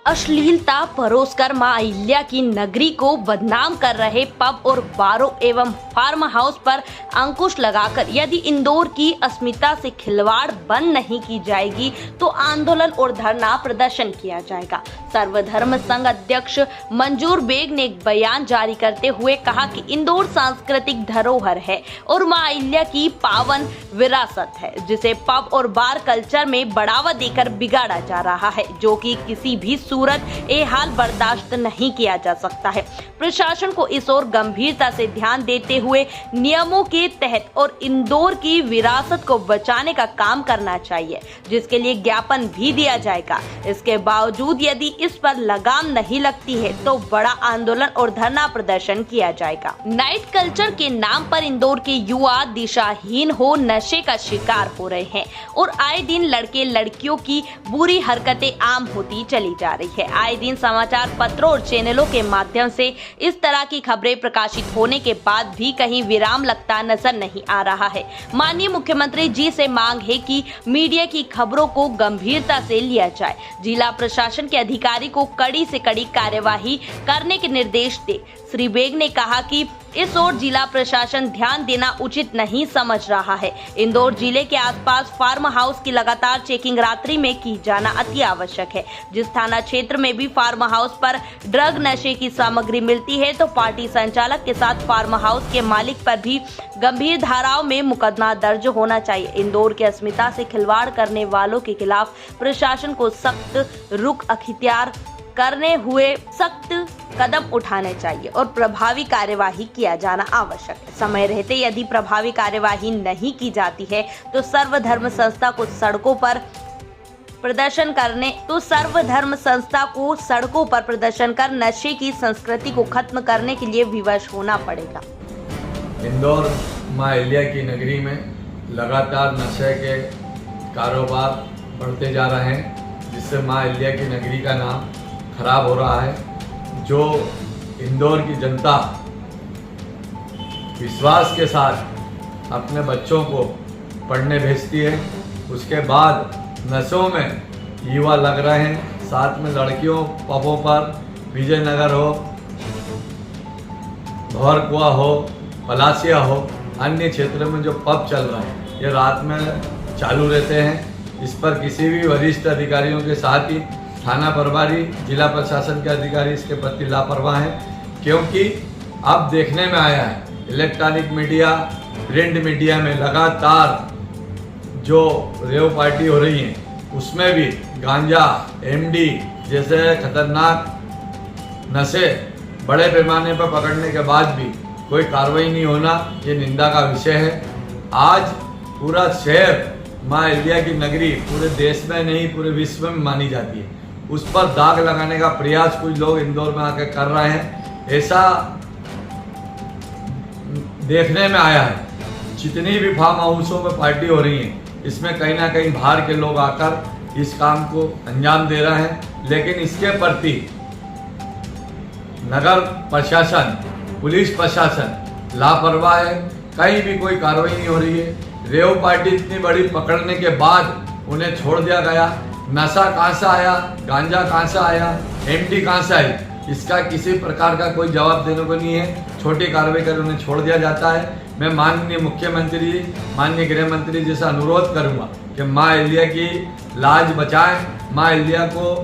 अश्लीलता परोसकर मां अहिल्या की नगरी को बदनाम कर रहे पब और बारों एवं फार्म हाउस पर अंकुश लगाकर यदि इंदौर की अस्मिता से खिलवाड़ बंद नहीं की जाएगी तो आंदोलन और धरना प्रदर्शन किया जाएगा। सर्वधर्म संघ अध्यक्ष मंजूर बेग ने एक बयान जारी करते हुए कहा कि इंदौर सांस्कृतिक धरोहर है और मां अहिल्या की पावन विरासत है, जिसे पब और बार कल्चर में बढ़ावा देकर बिगाड़ा जा रहा है, जो कि किसी भी सूरत ये हाल बर्दाश्त नहीं किया जा सकता है। प्रशासन को इस ओर गंभीरता से ध्यान देते हुए नियमों के तहत और इंदौर की विरासत को बचाने का काम करना चाहिए, जिसके लिए ज्ञापन भी दिया जाएगा। इसके बावजूद यदि इस पर लगाम नहीं लगती है तो बड़ा आंदोलन और धरना प्रदर्शन किया जाएगा। नाइट कल्चर के नाम पर इंदौर के युवा दिशाहीन हो नशे का शिकार हो रहे हैं और आए दिन लड़के लड़कियों की बुरी हरकतें आम होती चली जा रही है। आए दिन समाचार पत्रों और चैनलों के माध्यम से इस तरह की खबरें प्रकाशित होने के बाद भी कहीं विराम लगता नजर नहीं आ रहा है। माननीय मुख्यमंत्री जी से मांग है कि मीडिया की खबरों को गंभीरता से लिया जाए, जिला प्रशासन के अधिकारी को कड़ी से कड़ी कार्यवाही करने के निर्देश दे। श्री बेग ने कहा कि इस ओर जिला प्रशासन ध्यान देना उचित नहीं समझ रहा है। इंदौर जिले के आसपास फार्म हाउस की लगातार चेकिंग रात्रि में की जाना अति आवश्यक है। जिस थाना क्षेत्र में भी फार्म हाउस पर ड्रग नशे की सामग्री मिलती है तो पार्टी संचालक के साथ फार्म हाउस के मालिक पर भी गंभीर धाराओं में मुकदमा दर्ज होना चाहिए। इंदौर की अस्मिता से खिलवाड़ करने वालों के खिलाफ प्रशासन को सख्त रुख अख्तियार करने हुए सख्त कदम उठाने चाहिए और प्रभावी कार्यवाही किया जाना आवश्यक है। समय रहते यदि प्रभावी कार्यवाही नहीं की जाती है तो सर्वधर्म संस्था को सड़कों पर प्रदर्शन कर नशे की संस्कृति को खत्म करने के लिए विवश होना पड़ेगा। इंदौर मां अहिल्या की नगरी में लगातार नशे के कारोबार बढ़ते जा रहे हैं, जिससे मां अहिल्या की नगरी का नाम खराब हो रहा है। जो इंदौर की जनता विश्वास के साथ अपने बच्चों को पढ़ने भेजती है, उसके बाद नशों में युवा लग रहे हैं। साथ में लड़कियों पबों पर विजयनगर हो, भौरकुआ हो, पलासिया हो, अन्य क्षेत्रों में जो पब चल रहे हैं ये रात में चालू रहते हैं। इस पर किसी भी वरिष्ठ अधिकारियों के साथ ही थाना प्रभारी, जिला प्रशासन के अधिकारी इसके प्रति लापरवाह हैं, क्योंकि अब देखने में आया है इलेक्ट्रॉनिक मीडिया, प्रिंट मीडिया में लगातार जो रेव पार्टी हो रही है उसमें भी गांजा, एमडी जैसे खतरनाक नशे बड़े पैमाने पर पकड़ने के बाद भी कोई कार्रवाई नहीं होना, ये निंदा का विषय है। आज पूरा शहर मां अहिल्या की नगरी पूरे देश में नहीं पूरे विश्व में मानी जाती है, उस पर दाग लगाने का प्रयास कुछ लोग इंदौर में आकर कर रहे हैं। ऐसा देखने में आया है जितनी भी फार्म हाउसों में पार्टी हो रही है इसमें कहीं ना कहीं बाहर के लोग आकर इस काम को अंजाम दे रहे हैं, लेकिन इसके प्रति नगर प्रशासन, पुलिस प्रशासन लापरवाह है। कहीं भी कोई कार्रवाई नहीं हो रही है। रेव पार्टी इतनी बड़ी पकड़ने के बाद उन्हें छोड़ दिया गया। नशा कहाँ से आया, गांजा कहाँ से आया, एमडी कहाँ से आई, इसका किसी प्रकार का कोई जवाब देने को नहीं है। छोटी कार्रवाई कर उन्हें छोड़ दिया जाता है। मैं माननीय मुख्यमंत्री, माननीय गृह मंत्री जी से अनुरोध करूंगा कि मां अहिल्या की लाज बचाएं, मां अहिल्या को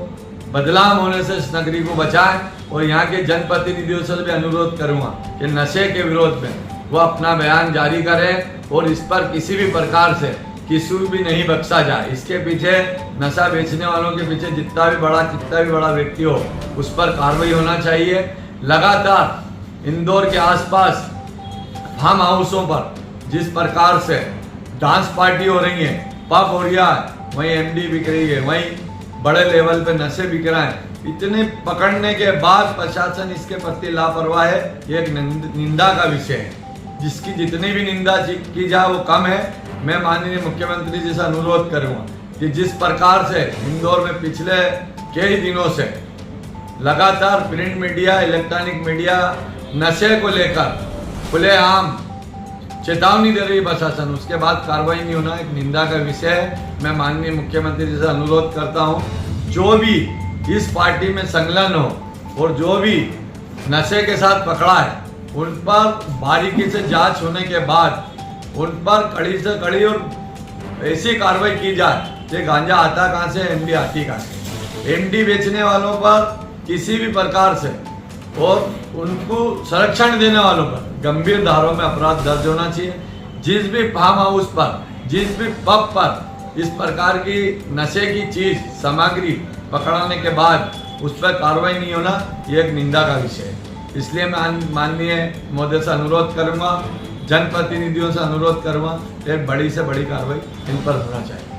बदनाम होने से इस नगरी को बचाएं और यहाँ के जनप्रतिनिधियों से भी अनुरोध करूंगा कि नशे के विरोध में वो अपना बयान जारी करें और इस पर किसी भी प्रकार से किसी भी नहीं बख्शा जाए। इसके पीछे नशा बेचने वालों के पीछे जितना भी बड़ा व्यक्ति हो उस पर कार्रवाई होना चाहिए। लगातार इंदौर के आसपास फार्म हाउसों पर जिस प्रकार से डांस पार्टी हो रही है, पब हो रहा है, वहीं एमडी बिक रही है, वहीं बड़े लेवल पे नशे बिक रहे हैं, इतने पकड़ने के बाद प्रशासन इसके प्रति लापरवाह है। ये एक निंदा का विषय है, जिसकी जितनी भी निंदा की जाए वो कम है। मैं माननीय मुख्यमंत्री जी से अनुरोध करूंगा कि जिस प्रकार से इंदौर में पिछले कई दिनों से लगातार प्रिंट मीडिया, इलेक्ट्रॉनिक मीडिया नशे को लेकर खुलेआम चेतावनी दे रही है प्रशासन, उसके बाद कार्रवाई नहीं होना एक निंदा का विषय है। मैं माननीय मुख्यमंत्री जी से अनुरोध करता हूं, जो भी इस पार्टी में संलग्न हो और जो भी नशे के साथ पकड़ा है, उन पर बारीकी से जांच होने के बाद उन पर कड़ी से कड़ी और ऐसी कार्रवाई की जाए कि गांजा आता कहाँ से, एमडी आती कहाँ से। एमडी बेचने वालों पर किसी भी प्रकार से और उनको संरक्षण देने वालों पर गंभीर धाराओं में अपराध दर्ज होना चाहिए। जिस भी फार्म हाउस पर, जिस भी पब पर इस प्रकार की नशे की चीज सामग्री पकड़ाने के बाद उस पर कार्रवाई नहीं होना, ये एक निंदा का विषय है। इसलिए मैं माननीय मोदी से अनुरोध करूंगा, जनप्रतिनिधियों से अनुरोध करूंगा, एक बड़ी से बड़ी कार्रवाई इन पर होना चाहिए।